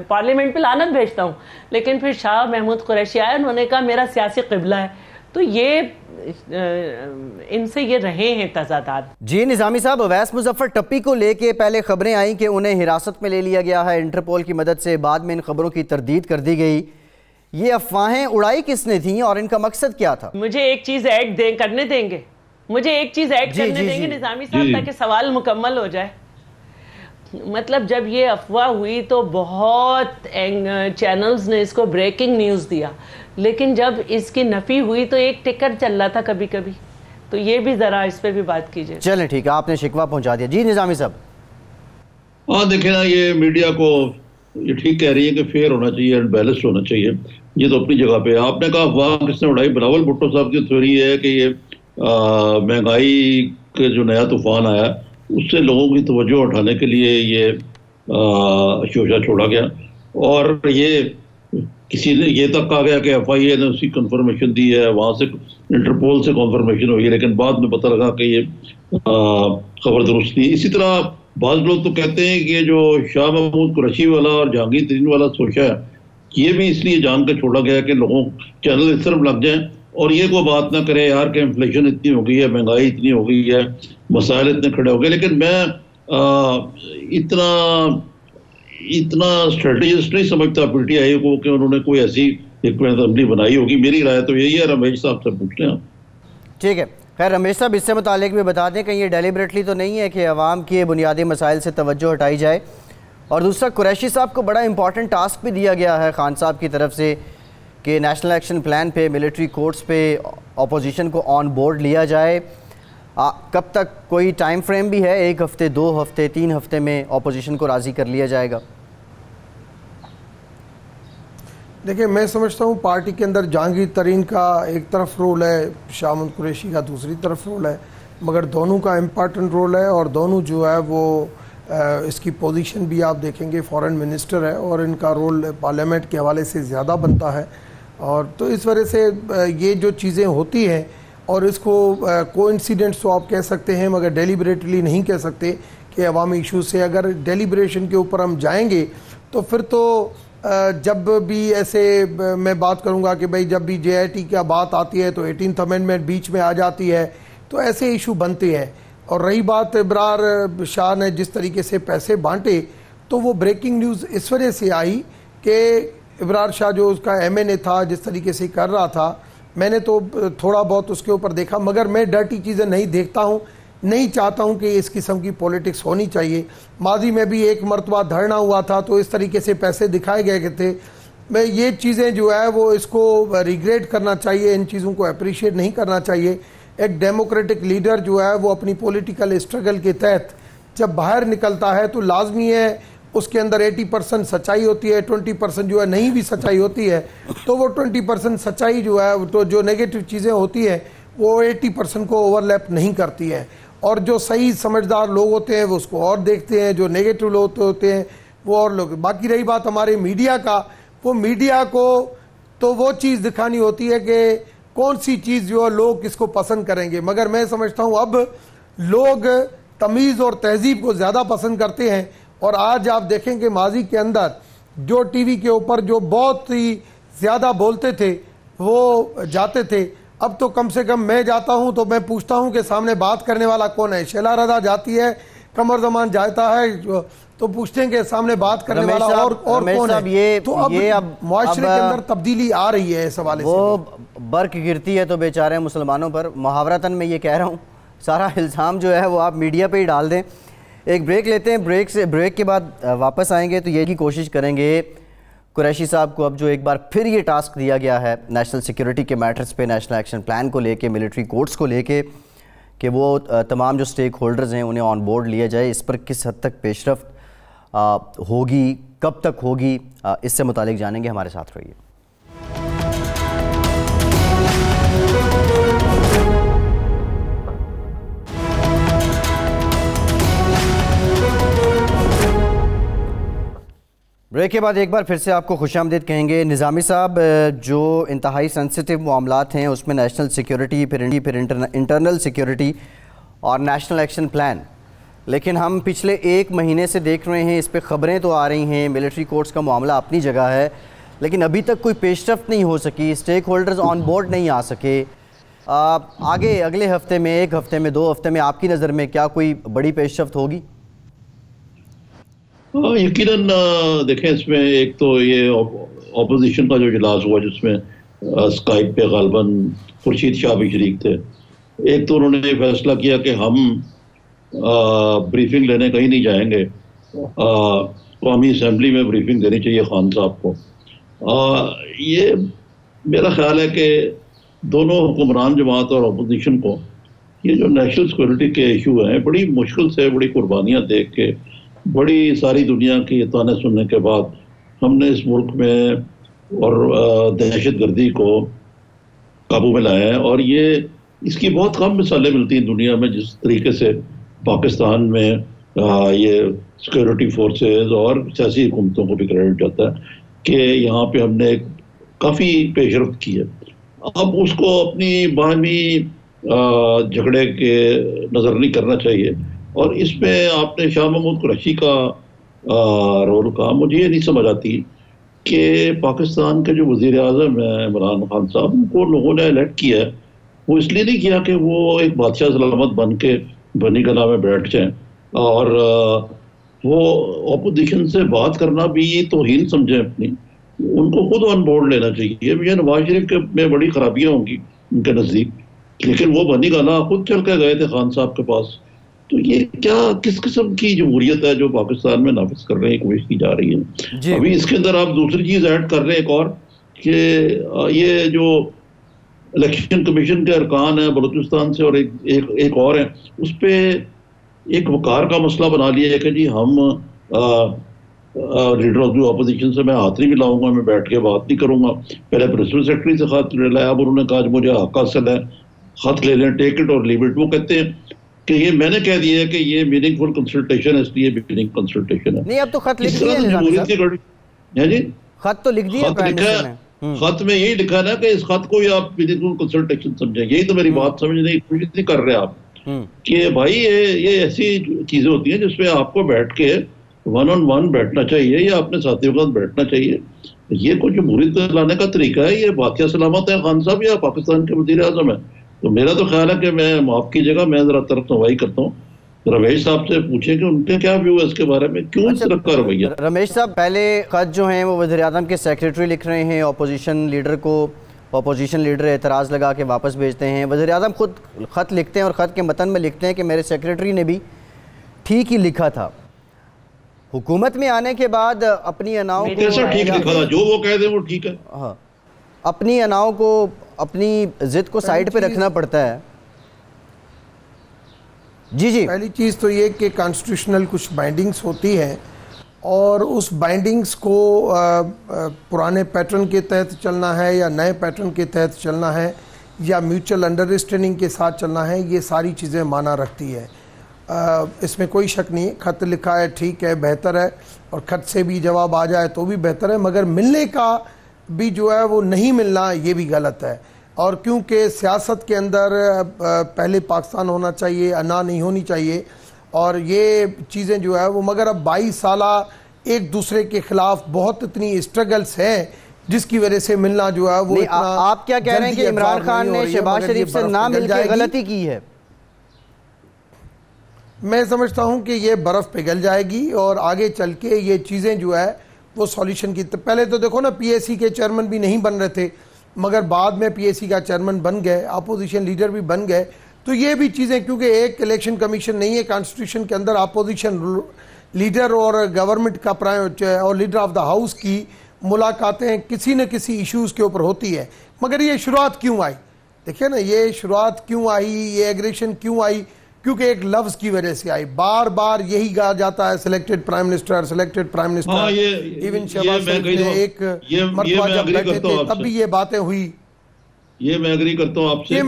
पार्लियामेंट पे लानत भेजता हूँ, लेकिन फिर शाह महमूद कुरैशी आए, उन्होंने कहा मेरा सियासी क़िबला है। तो ये इनसे ये रहे हैं तज़ादात। जी निज़ामी साहब, अवैस मुज़फ़्फ़र टप्पी को लेके पहले खबरें आई कि उन्हें हिरासत में ले लिया गया है इंटरपोल की मदद से, बाद में इन खबरों की तरदीद कर दी गई। ये अफवाहें उड़ाई किसने थी और इनका मकसद क्या था? मुझे एक चीज़ ऐड करने देंगे, मुझे एक चीज़ ऐड करने देंगे निज़ामी साहब, ताकि सवाल मुकम्मल हो जाए। मतलब जब ये अफवाह हुई तो बहुत चैनल्स ने इसको ब्रेकिंग न्यूज़ दिया, लेकिन जब इसकी नफ़ी हुई तो एक टिकर चल रहा था कभी कभी। तो ये भी ज़रा इस पर भी बात कीजिए। चलें ठीक है, आपने शिकवा पहुंचा दिया। जी निज़ामी साहब। हाँ देखें ना, ये मीडिया को ये ठीक कह रही है कि फेयर होना चाहिए एंड बैलेंस्ड होना चाहिए, ये तो अपनी जगह पे। आपने कहा अफवाह किसने उड़ाई, बिलावल भुट्टो साहब की थ्योरी है कि ये महंगाई के जो नया तूफान आया उससे लोगों की तवज्जो उठाने के लिए ये शोशा छोड़ा गया, और ये किसी ने ये तक कहा गया कि FIA ने उसकी कंफर्मेशन दी है, वहाँ से इंटरपोल से कंफर्मेशन हुई है, लेकिन बाद में पता लगा कि ये खबर दुरुस्त नहीं। इसी तरह बाज़ लोग तो कहते हैं कि ये जो शाह महमूद कुरैशी वाला और जहांगीर तरीन वाला सोचा है, ये भी इसलिए जान के छोड़ा गया कि लोगों चैनल इस तरफ लग जाएं और ये कोई बात ना करे यार कि इन्फ्लेशन इतनी हो गई है, महंगाई इतनी हो गई है, मसाइल इतने खड़े हो गए। लेकिन मैं इतना स्ट्रेटेजिस्ट नहीं समझता PTI को कि उन्होंने कोई ऐसी एक असेंबली बनाई होगी। मेरी राय तो यही है, रमेश साहब से पूछते हैं। ठीक है, खैर रमेश साहब इससे मुतालिक भी बता दें कि ये डेलिबरेटली तो नहीं है कि अवाम के बुनियादी मसाइल से तवज्जो हटाई जाए। और दूसरा, कुरैशी साहब को बड़ा इंपॉर्टेंट टास्क भी दिया गया है खान साहब की तरफ से कि नेशनल एक्शन प्लान पे, मिलिट्री कोर्ट्स पे अपोजिशन को ऑन बोर्ड लिया जाए। कब तक, कोई टाइम फ्रेम भी है? 1 हफ्ते, 2 हफ्ते, 3 हफ्ते में अपोजिशन को राज़ी कर लिया जाएगा? देखिए मैं समझता हूँ पार्टी के अंदर जहांगीर तरीन का एक तरफ रोल है, शाह महमूद कुरैशी का दूसरी तरफ रोल है, मगर दोनों का इम्पॉर्टेंट रोल है। और दोनों जो है वो इसकी पोजीशन भी आप देखेंगे फॉरेन मिनिस्टर है और इनका रोल पार्लियामेंट के हवाले से ज़्यादा बनता है। और तो इस वजह से ये जो चीज़ें होती हैं, और इसको कोइंसिडेंट्स तो आप कह सकते हैं मगर डेलिबरेटली नहीं कह सकते कि अवामी इशू से अगर डेलिब्रेशन के ऊपर हम जाएंगे तो फिर तो जब भी ऐसे मैं बात करूंगा कि भाई जब भी JIT की बात आती है तो 18th अमेंडमेंट बीच में आ जाती है, तो ऐसे इशू बनते हैं। और रही बात इब्रार शाह ने जिस तरीके से पैसे बांटे, तो वो ब्रेकिंग न्यूज़ इस वजह से आई कि इब्रार शाह जो उसका MNA था जिस तरीके से कर रहा था, मैंने तो थोड़ा बहुत उसके ऊपर देखा, मगर मैं डर्टी चीज़ें नहीं देखता हूँ, नहीं चाहता हूँ कि इस किस्म की पॉलिटिक्स होनी चाहिए। माजी में भी एक मरतबा धरना हुआ था तो इस तरीके से पैसे दिखाए गए थे। मैं ये चीज़ें जो है वो इसको रिग्रेट करना चाहिए, इन चीज़ों को अप्रिशिएट नहीं करना चाहिए। एक डेमोक्रेटिक लीडर जो है वो अपनी पॉलिटिकल स्ट्रगल के तहत जब बाहर निकलता है तो लाजमी है उसके अंदर 80% सच्चाई होती है, 20% जो है नहीं भी सच्चाई होती है। तो वो 20% सच्चाई जो है, तो जो नेगेटिव चीज़ें होती है वो 80% को ओवरलैप नहीं करती है। और जो सही समझदार लोग होते हैं वो उसको और देखते हैं, जो नेगेटिव लोग होते हैं वो और लोग। बाकी रही बात हमारे मीडिया का, वो मीडिया को तो वो चीज़ दिखानी होती है कि कौन सी चीज़ जो है लोग किसको पसंद करेंगे। मगर मैं समझता हूँ अब लोग तमीज़ और तहजीब को ज़्यादा पसंद करते हैं। और आज आप देखेंगे माजी के अंदर जो टीवी के ऊपर जो बहुत ही ज़्यादा बोलते थे वो जाते थे, अब तो कम से कम मैं जाता हूं तो मैं पूछता हूं कि सामने बात करने वाला कौन है। शैला रज़ा जाती है कमर जमान जाता है तो पूछते हैं कि सामने बात करने वाला और कौन है। तो अब मुआशरे के अंदर तब्दीली आ रही है इस हवाले से। वो बर्क गिरती है तो बेचारे मुसलमानों पर, मुहावरतन मैं ये कह रहा हूँ, सारा इल्ज़ाम जो है वो आप मीडिया पे ही डाल दें। एक ब्रेक लेते हैं, ब्रेक के बाद वापस आएंगे तो ये की कोशिश करेंगे कुरैशी साहब को अब जो एक बार फिर ये टास्क दिया गया है नेशनल सिक्योरिटी के मैटर्स पे, नेशनल एक्शन प्लान को लेके, मिलिट्री कोर्ट्स को लेके, कि वो तमाम जो स्टेक होल्डर्स हैं उन्हें ऑन बोर्ड लिया जाए, इस पर किस हद तक पेशरफ्त होगी, कब तक होगी, इससे मुतालिक जानेंगे। हमारे साथ रहिए। ब्रेक के बाद एक बार फिर से आपको खुशामदीद कहेंगे। निज़ामी साहब, जो इंतहाई सेंसिटिव मामलात हैं उसमें नेशनल सिक्योरिटी, फिर इंटरनल सिक्योरिटी और नेशनल एक्शन प्लान, लेकिन हम पिछले एक महीने से देख रहे हैं, इस पे ख़बरें तो आ रही हैं, मिलिट्री कोर्ट्स का मामला अपनी जगह है, लेकिन अभी तक कोई पेशरफ्त नहीं हो सकी, स्टेक होल्डर्स ऑन बोर्ड नहीं आ सके। आगे अगले हफ्ते में, एक हफ्ते में, 2 हफ्ते में आपकी नज़र में क्या कोई बड़ी पेशरफ्त होगी? यकीनन देखें, इसमें एक तो ये ऑपोजिशन का जो इजलास हुआ जिसमें स्काइप पे गालबन खुर्शीद शाह भी शरीक थे, एक तो उन्होंने फैसला किया कि हम ब्रीफिंग लेने कहीं नहीं जाएंगे, कौमी असम्बली में ब्रीफिंग देनी चाहिए खान साहब को। ये मेरा ख्याल है कि दोनों हुक्मरान जमात और अपोजिशन को ये जो नेशनल सिक्योरिटी के इशू हैं, बड़ी मुश्किल से, बड़ी कुर्बानियाँ देख के, बड़ी सारी दुनिया की ताने सुनने के बाद हमने इस मुल्क में और दहशत गर्दी को काबू में लाया है। और ये इसकी बहुत कम मिसालें मिलती हैं दुनिया में, जिस तरीके से पाकिस्तान में ये सिक्योरिटी फोर्सेस और सियासी हुकूमतों को भी क्रेडिट जाता है कि यहाँ पे हमने काफ़ी पेशरफ्त की है। अब उसको अपनी बाहमी झगड़े के नज़र नहीं करना चाहिए। और इसमें आपने शाह महमूद कुरैशी का रोल कहा, मुझे ये नहीं समझ आती कि पाकिस्तान के जो वज़ीर आज़म है इमरान खान साहब, उनको लोगों ने इलेक्ट किया है, वो इसलिए नहीं किया कि वो एक बादशाह सलामत बन के बनी गला में बैठ जाएं, और वो अपोजिशन से बात करना भी तौहीन समझें अपनी। उनको खुद ऑन बोर्ड लेना चाहिए। भैया नवाज शरीफ के में बड़ी खराबियाँ होंगी उनके नज़दीक, लेकिन वो बनी गला खुद चल के गए थे खान साहब के पास। तो ये क्या, किस किस्म की जमहूरियत है जो पाकिस्तान में नाफिज करने की कोशिश की जा रही है। अभी इसके अंदर आप दूसरी चीज ऐड कर रहे हैं एक और, कि ये जो इलेक्शन कमीशन के अरकान है बलूचिस्तान से और एक और है, उस पर एक वकार का मसला बना लिया है कि जी हम लीडर ऑफ द अपोजिशन से मैं हाथ नहीं मिलाऊंगा, मैं बैठ के बात नहीं करूंगा। पहले प्रिंसिपल सेक्रेटरी से खत ले लाया, अब उन्होंने कहा मुझे हक हासिल है, खत ले लें, टेक इट और लीव इट। वो कहते हैं कि ये मैंने कह दिया है कि ये मीनिंगफुल कंसल्टेशन है, इसलिए मीनिंग कंसल्टेशन है। नहीं, अब तो खत लिख दिया है जी, खत तो लिख दिया है। खत में यही लिखा ना कि इस खत को आप मीनिंगफुल कंसल्टेशन समझें। यही तो मेरी बात समझने की कोशिश नहीं कर रहे आप, कि भाई ये ऐसी चीजें होती हैं जिसमें आपको बैठ के 1-on-1 बैठना चाहिए या अपने साथियों के साथ बैठना चाहिए। ये कुछ जमहूरियत लाने का तरीका है? ये बादशाह सलामत है खान साहब या पाकिस्तान के वजीर आजम है? तो मेरा तो ख्याल है कि मैं, माफ कीजिएगा, मैं जरा तरफ नवाई करता हूँ, रमेश साहब से पूछें कि उनके क्या व्यू है इसके बारे में, क्यों इस तरह का रवैया। रमेश साहब, पहले खत जो हैं वो वज़ीर आज़म के सेक्रेटरी लिख रहे हैं अपोजिशन लीडर को, अपोजिशन लीडर एतराज़ लगा के वापस भेजते हैं। वज़ीर आज़म खुद खत लिखते हैं और ख़त के मतन में लिखते हैं कि मेरे सेक्रेटरी ने भी ठीक ही लिखा था। हुकूमत में आने के बाद अपनी अनाओं को कैसा ठीक लिखा था? जो वो कह दे वो ठीक है। हाँ, अपनी अनाओं को, अपनी जिद को साइड पे रखना पड़ता है। जी, पहली चीज़ तो ये कि कॉन्स्टिट्यूशनल कुछ बाइंडिंग्स होती हैं और उस बाइंडिंग्स को पुराने पैटर्न के तहत चलना है या नए पैटर्न के तहत चलना है या म्यूचुअल अंडरस्टैंडिंग के साथ चलना है, ये सारी चीज़ें माना रखती है। इसमें कोई शक नहीं। खत लिखा है, ठीक है, बेहतर है, और खत से भी जवाब आ जाए तो भी बेहतर है, मगर मिलने का भी जो है वो नहीं मिलना, ये भी गलत है। और क्योंकि सियासत के अंदर पहले पाकिस्तान होना चाहिए, अना नहीं होनी चाहिए, और ये चीज़ें जो है वो, मगर अब 22 साल एक दूसरे के खिलाफ बहुत इतनी स्ट्रगल्स हैं जिसकी वजह से मिलना जो है वो इतना। आप क्या कह रहे हैं कि इमरान खान ने शहबाज शरीफ से ना मिलकर गलती की है? मैं समझता हूं कि ये बर्फ़ पिघल जाएगी और आगे चल के ये चीज़ें जो है वो सॉल्यूशन की, तो पहले तो देखो ना पीएसी के चेयरमैन भी नहीं बन रहे थे, मगर बाद में पीएसी का चेयरमैन बन गए, अपोजिशन लीडर भी बन गए। तो ये भी चीज़ें, क्योंकि एक इलेक्शन कमीशन नहीं है, कॉन्स्टिट्यूशन के अंदर अपोजिशन लीडर और गवर्नमेंट का प्राइम और लीडर ऑफ द हाउस की मुलाकातें किसी न किसी इश्यूज़ के ऊपर होती है। मगर ये शुरुआत क्यों आई, देखिए ना, ये शुरुआत क्यों आई, ये एग्रेशन क्यों आई, क्योंकि एक लफ्ज़ की वजह से आई। बार बार यही कहा जाता है selected prime minister, selected prime minister. Even Shahbaz Sharif ने एक मरतबा जब बैठे थे तब भी ये बातें हुई। ये मैं एग्री करता हूँ आपसे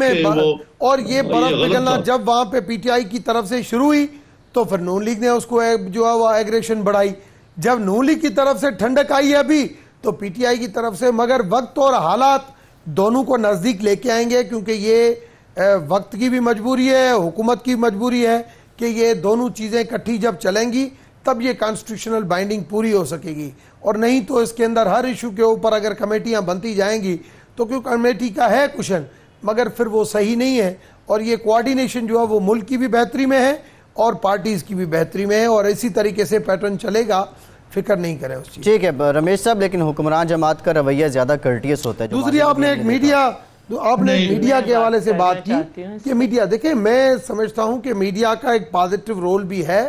और ये बर्फ पिघलना जब वहां पे पीटीआई की तरफ से शुरू हुई तो फिर नून लीग ने उसको जो है वो एग्रेशन बढ़ाई। जब नून लीग की तरफ से ठंडक आई है अभी तो पीटीआई की तरफ से, मगर वक्त और हालात दोनों को नजदीक लेके आएंगे, क्योंकि ये वक्त की भी मजबूरी है, हुकूमत की मजबूरी है कि ये दोनों चीजें इकट्ठी जब चलेंगी तब ये कॉन्स्टिट्यूशनल बाइंडिंग पूरी हो सकेगी। और नहीं तो इसके अंदर हर इशू के ऊपर अगर कमेटियां बनती जाएंगी तो क्यों, कमेटी का है कुशन मगर फिर वो सही नहीं है। और ये कोऑर्डिनेशन जो है वो मुल्क की भी बेहतरी में है और पार्टीज की भी बेहतरी में है, और इसी तरीके से पैटर्न चलेगा, फिक्र नहीं करें उस चीज। ठीक है रमेश साहब, लेकिन हुक्मरान जमात का रवैया ज्यादा कर्टियस होता है। दूसरी आपने एक मीडिया के हवाले से बात की कि मीडिया, देखिए मैं समझता हूं कि मीडिया का एक पॉजिटिव रोल भी है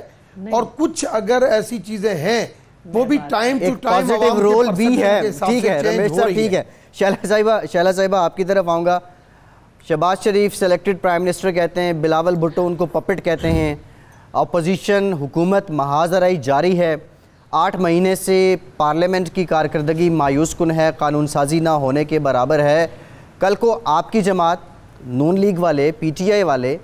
और कुछ अगर ऐसी चीजें हैं वो भी time to time positive role भी है। ठीक है रमेश साहब, ठीक है। शैला साहिबा आपकी तरफ आऊँगा। शहबाज शरीफ सेलेक्टेड प्राइम मिनिस्टर कहते हैं, बिलावल भुट्टो उनको पपेट कहते हैं, अपोजिशन हुकूमत महाजराई जारी है, 8 महीने से पार्लियामेंट की कारकर्दगी मायूस कुन है, कानून साजी ना होने के बराबर है। कल को आपकी जमात नून लीग वाले, पीटीआई वाले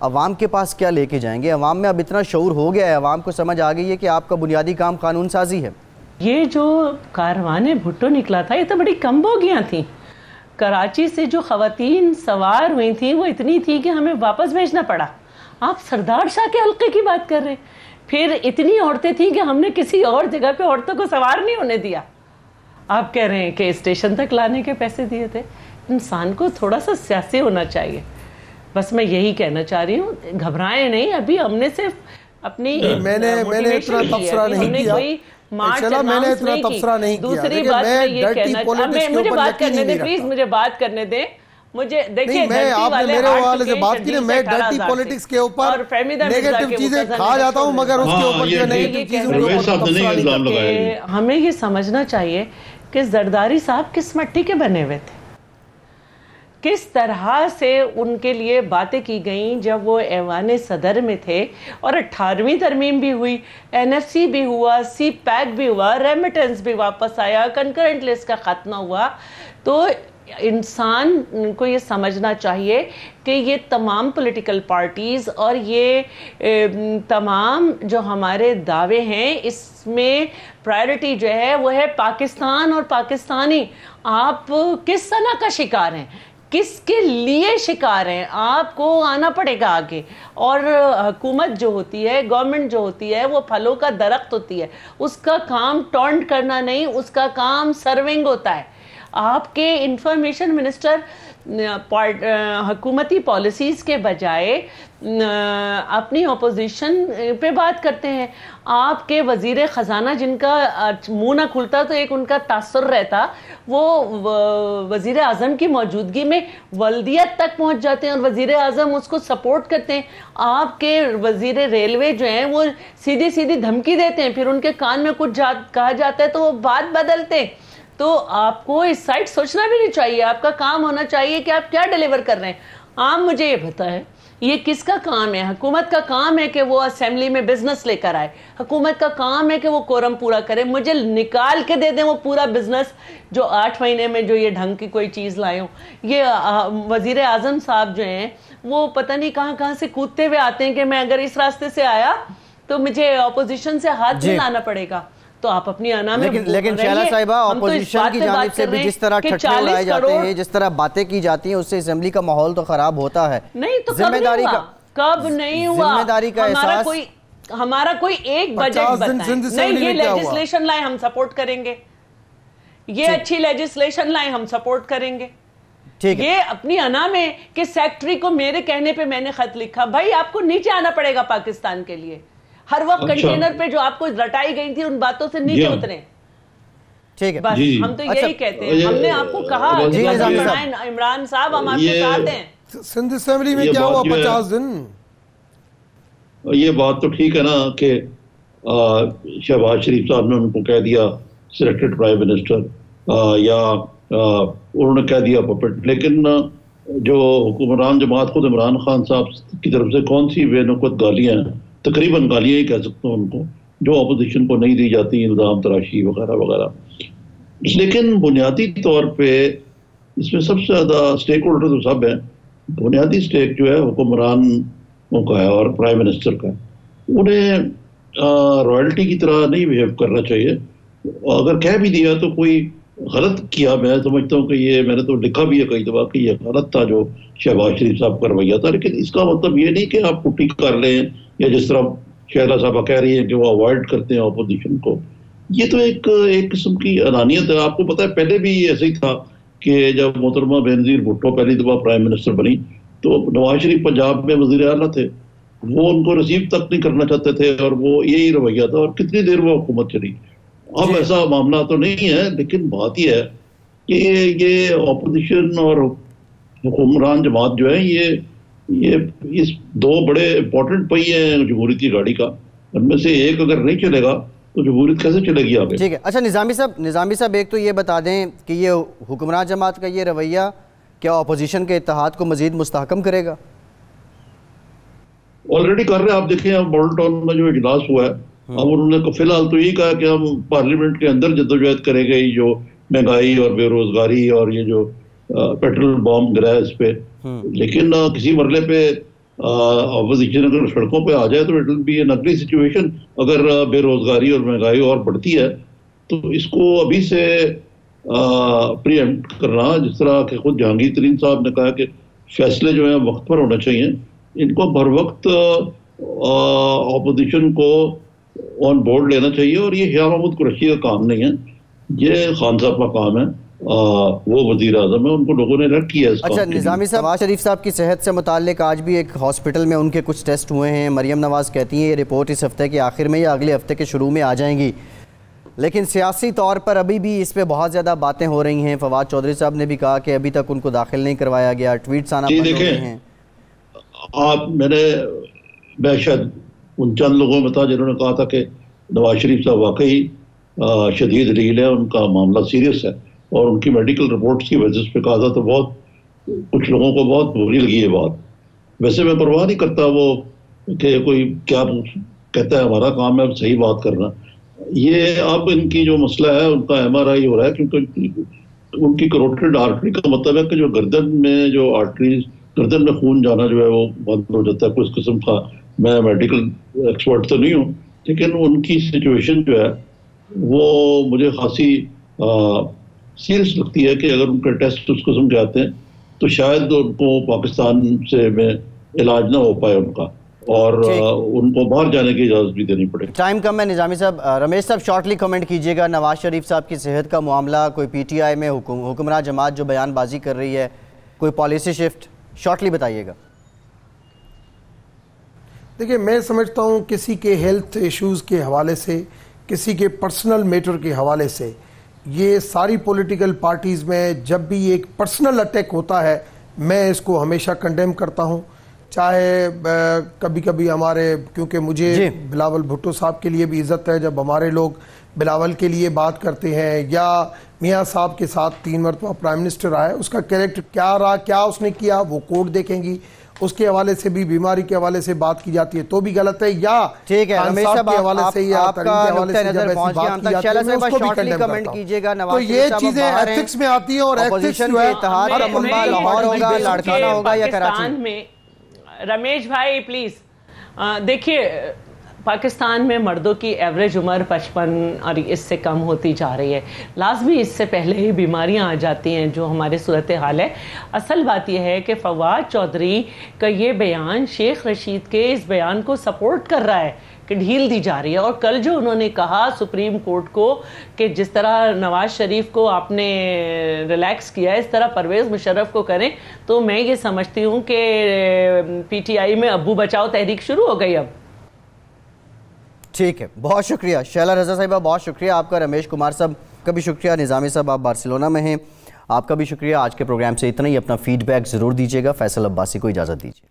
अवाम के पास क्या लेके जाएंगे? अवाम में अब इतना शऊर हो गया है, अवाम को समझ आ गई है कि आपका बुनियादी काम कानून साजी है। ये जो कारवाने भुट्टो निकला था ये तो बड़ी कम बोगियाँ थी। कराची से जो खवातीन सवार हुई थी वो इतनी थी कि हमें वापस भेजना पड़ा। आप सरदार शाह के हल्के की बात कर रहे हैं। फिर इतनी औरतें थी कि हमने किसी और जगह पे औरतों को सवार नहीं होने दिया। आप कह रहे हैं कि स्टेशन तक लाने के पैसे दिए थे। इंसान को थोड़ा सा सियासी होना चाहिए, बस मैं यही कहना चाह रही हूँ। घबराएं नहीं, अभी हमने सिर्फ अपनी मैंने इतना तबसरा नहीं किया। मैंने इतना तबसरा नहीं किया। दूसरी बात मैं ये कहना, मुझे बात करने दें प्लीज, मुझे बात करने दें। मुझे देखिए, मैं आपने मेरे हवाले से बात की ना, मैं डर्टी पॉलिटिक्स के ऊपर नेगेटिव चीजें खा जाता हूँ, मगर उसके ऊपर जो नेगेटिव चीजें हमें ये समझना चाहिए कि जरदारी साहब किस मट्टी के बने हुए थे, किस तरह से उनके लिए बातें की गई जब वो ऐवान सदर में थे। और 18वीं तरमीम भी हुई, एनएफसी भी हुआ, सी पैक भी हुआ, रेमिटेंस भी वापस आया, कंकरेंट लिस्ट का खात्मा हुआ। तो इंसान को ये समझना चाहिए कि ये तमाम पॉलिटिकल पार्टीज़ और ये तमाम जो हमारे दावे हैं, इसमें प्रायोरिटी जो है वो है पाकिस्तान और पाकिस्तानी। आप किस सना का शिकार हैं, किसके लिए शिकार हैं, आपको आना पड़ेगा आगे। और हुकूमत जो होती है, गवर्नमेंट जो होती है, वो फलों का दरख्त होती है। उसका काम टॉन्ट करना नहीं, उसका काम सर्विंग होता है। आपके इंफॉर्मेशन मिनिस्टर हुकूमती पॉलिसीज़ के बजाय अपनी अपोजिशन पे बात करते हैं। आपके वज़ीर ख़जाना जिनका मुंह ना खुलता तो एक उनका तासुर रहता, वो वज़ीर आज़म की मौजूदगी में वल्दियत तक पहुंच जाते हैं और वज़ीर आज़म उसको सपोर्ट करते हैं। आपके वज़ीर रेलवे जो हैं वो सीधी सीधी धमकी देते हैं, फिर उनके कान में कुछ कहा जाता है तो वो बात बदलते हैं। तो आपको इस साइड सोचना भी नहीं चाहिए। आपका काम होना चाहिए कि आप क्या डिलीवर कर रहे हैं। आप मुझे ये बताएं, ये किसका काम है? हुकूमत का काम है कि वो असेंबली में बिजनेस लेकर आए, हुकूमत का काम है कि वो कोरम पूरा करे। मुझे निकाल के दे दें वो पूरा बिजनेस जो 8 महीने में जो ये ढंग की कोई चीज़ लाए हो। ये वज़ीर आज़म साहब जो हैं वो पता नहीं कहाँ से कूदते हुए आते हैं कि मैं अगर इस रास्ते से आया तो मुझे अपोजिशन से हाथ मिलाना पड़ेगा। तो आप अपनी आना में लेकिन शैला साहिबा, ऑपोजिशन की जानिब से भी जिस तरह ठट्ठे उड़ाए जाते हैं, जिस तरह बातें की जाती हैं, उससे असेंबली का माहौल तो खराब होता है। नहीं तो जिम्मेदारी का कब नहीं हुआ? जिम्मेदारी का एहसास, हमारा कोई एक बजट नहीं, ये लेजिस्लेशन लाए हम सपोर्ट करेंगे, ये अच्छी लेजिस्लेशन लाए हम सपोर्ट करेंगे। ठीक है। ये अपनी अना में कि सेक्रेटरी को मेरे कहने पे मैंने खत लिखा, भाई आपको नीचे आना पड़ेगा पाकिस्तान के लिए। हर वक्त कंटेनर पे जो आपको रटाई गई थी उन बातों से नीचे उतरे। ठीक है, बस हम तो यही कहते हैं। हमने आपको कहा इमरान साहब हम आपके साथ हैं। सिंध असेंबली में क्या हुआ 50 दिन? ये बात तो ठीक है ना कि शहबाज शरीफ साहब ने उनको कह दिया सिलेक्टेड प्राइम मिनिस्टर, या उन्होंने कह दिया पपेट, लेकिन जो हुक्मरान जमात खुद इमरान खान साहब की तरफ से कौन सी बेनौकत गालियां हैं, तकरीबन गालियां ही कह सकता हूँ उनको, जो अपोजिशन को नहीं दी जाती, इल्ज़ाम तराशी वगैरह वगैरह। लेकिन बुनियादी तौर पे इसमें सबसे ज़्यादा स्टेक होल्डर तो सब है, बुनियादी स्टेक जो है हुक्मरानों का है और प्राइम मिनिस्टर का है। उन्हें रॉयल्टी की तरह नहीं बिहेव करना चाहिए। अगर कह भी दिया तो कोई गलत किया, मैं समझता हूँ कि ये मैंने तो लिखा भी है कई दफ़ा कि ये गलत था जो शहबाज शरीफ साहब का रवैया था, लेकिन इसका मतलब ये नहीं कि आप पुट्टी कर लें, या जिस तरह शहला साहबा कह रही है कि वो अवॉइड करते हैं अपोजिशन को। ये तो एक किस्म की अनानियत है। आपको पता है पहले भी ऐसे ही था कि जब मोहतरमा बेनज़ीर भुट्टो पहली दफ़ा प्राइम मिनिस्टर बनी तो नवाज शरीफ पंजाब में वज़ीर आला थे, वो उनको रिसीव तक नहीं करना चाहते थे और वो यही रवैया था और कितनी देर वो हुकूमत चली। अब ऐसा मामला तो नहीं है, लेकिन बात यह है कि ये अपोजिशन और हुक्मरान जमात जो है ये इस दो बड़े इंपॉर्टेंट पहिए हैं जमहूरियत की गाड़ी का, उनमें से एक अगर नहीं चलेगा तो जमहूरियत कैसे चलेगी आगे? ठीक है। अच्छा निज़ामी साहब एक तो ये बता दें कि ये हुक्मरान जमात का ये रवैया क्या अपोजिशन के इत्तेहाद को मजीद मुस्तहकम करेगा? ऑलरेडी कर रहे हैं। आप देखें अब मॉडल टाउन में जो इजलास हुआ है, अब उन्होंने फिलहाल तो यही कहा कि हम पार्लियामेंट के अंदर जद्दोजहद करेंगे जो महंगाई और बेरोजगारी और ये जो पेट्रोल बॉम्ब गिरा है इस पे, लेकिन किसी मरले पे अपोजिशन अगर सड़कों पे आ जाए तो इट विल बी एन अगली सिचुएशन। अगर बेरोजगारी और महंगाई और बढ़ती है तो इसको अभी से प्रीएम्प्ट करना, जिस तरह के खुद जहांगीर तरीन साहब ने कहा कि फैसले जो है वक्त पर होने चाहिए, इनको बर वक्त अपोजिशन को ऑन बोर्ड लेना चाहिए। और ये हिया महमूद कुरैशी का काम नहीं है, ये खान साहब का काम है, वो वजीर आजम है, उनको लोगों ने रख किया है। अच्छा निज़ामी साहब, नवाज शरीफ साहब की सेहत से मुताल्लिक आज भी एक हॉस्पिटल में उनके कुछ टेस्ट हुए हैं। मरियम नवाज कहती हैं ये रिपोर्ट इस हफ्ते के आखिर में या अगले हफ्ते के शुरू में आ जाएंगी, लेकिन सियासी तौर पर अभी भी इस पर बहुत ज़्यादा बातें हो रही हैं। फवाद चौधरी साहब ने भी कहा कि अभी तक उनको दाखिल नहीं करवाया गया, ट्वीट्स आना बंद हो गए हैं। मैं शायद उन चंद लोगों में था जिन्होंने कहा था कि नवाज शरीफ साहब वाकई शदीद रील है, उनका मामला सीरियस है, और उनकी मेडिकल रिपोर्ट्स की वजह पे कहा था तो बहुत कुछ लोगों को बहुत बुरी लगी ये बात। वैसे मैं परवाह नहीं करता वो कि कोई क्या कहता है, हमारा काम है सही बात करना। ये अब इनकी जो मसला है उनका MRI हो रहा है, क्योंकि उनकी करोटिड आर्टरी का मतलब है कि जो गर्दन में जो आर्टरीज, गर्दन में खून जाना जो है वो बंद हो जाता है कुछ किस्म का। मैं मेडिकल एक्सपर्ट तो नहीं हूँ, लेकिन उनकी सिचुएशन जो है वो मुझे खासी सीरियस लगती है कि अगर उनके टेस्ट उस किस्म के आते हैं तो शायद उनको पाकिस्तान से में इलाज ना हो पाए उनका, और उनको बाहर जाने की इजाज़त भी देनी पड़े। टाइम कम है निज़ामी साहब। रमेश साहब शॉर्टली कमेंट कीजिएगा, नवाज शरीफ साहब की सेहत का मामला, कोई PTI में हुक्मरान जमात जो बयानबाजी कर रही है, कोई पॉलिसी शिफ्ट, शॉर्टली बताइएगा। देखिए मैं समझता हूँ किसी के हेल्थ इश्यूज़ के हवाले से, किसी के पर्सनल मैटर के हवाले से, ये सारी पॉलिटिकल पार्टीज़ में जब भी एक पर्सनल अटैक होता है मैं इसको हमेशा कंडेम करता हूँ। चाहे कभी कभी हमारे, क्योंकि मुझे बिलावल भुट्टो साहब के लिए भी इज़्ज़त है, जब हमारे लोग बिलावल के लिए बात करते हैं, या मियाँ साहब के साथ 3 मरतबा प्राइम मिनिस्टर आए, उसका कैरेक्टर क्या रहा, क्या उसने किया, वो कोर्ट देखेंगी, उसके हवाले से भी, बीमारी के हवाले से बात की जाती है तो भी गलत है, या ठीक है रमेश साहब के हवाले से या तरीके के हवाले से जब ऐसी बात की जाती है उसको भी कंडेम करता हूं। तो ये चीजें एथिक्स में आती हैं, और एथिक्स जो है लाहौर होगा, लाड़काना होगा या कराची में। रमेश भाई प्लीज देखिए, पाकिस्तान में मर्दों की एवरेज उम्र 55 और इससे कम होती जा रही है। लाजमी इससे पहले ही बीमारियां आ जाती हैं, जो हमारे सूरत हाल है। असल बात यह है कि फवाद चौधरी का ये बयान शेख रशीद के इस बयान को सपोर्ट कर रहा है कि ढील दी जा रही है। और कल जो उन्होंने कहा सुप्रीम कोर्ट को कि जिस तरह नवाज शरीफ को आपने रिलैक्स किया है इस तरह परवेज मुशर्रफ को करें, तो मैं ये समझती हूँ कि पीटीआई में अब्बू बचाओ तहरीक शुरू हो गई अब। ठीक है, बहुत शुक्रिया शैला रज़ा साहिबा, बहुत शुक्रिया आपका। रमेश कुमार साहब का भी शुक्रिया, निज़ामी साहब आप बार्सिलोना में हैं, आपका भी शुक्रिया। आज के प्रोग्राम से इतना ही, अपना फीडबैक ज़रूर दीजिएगा। फैसल अब्बासी को इजाज़त दीजिए।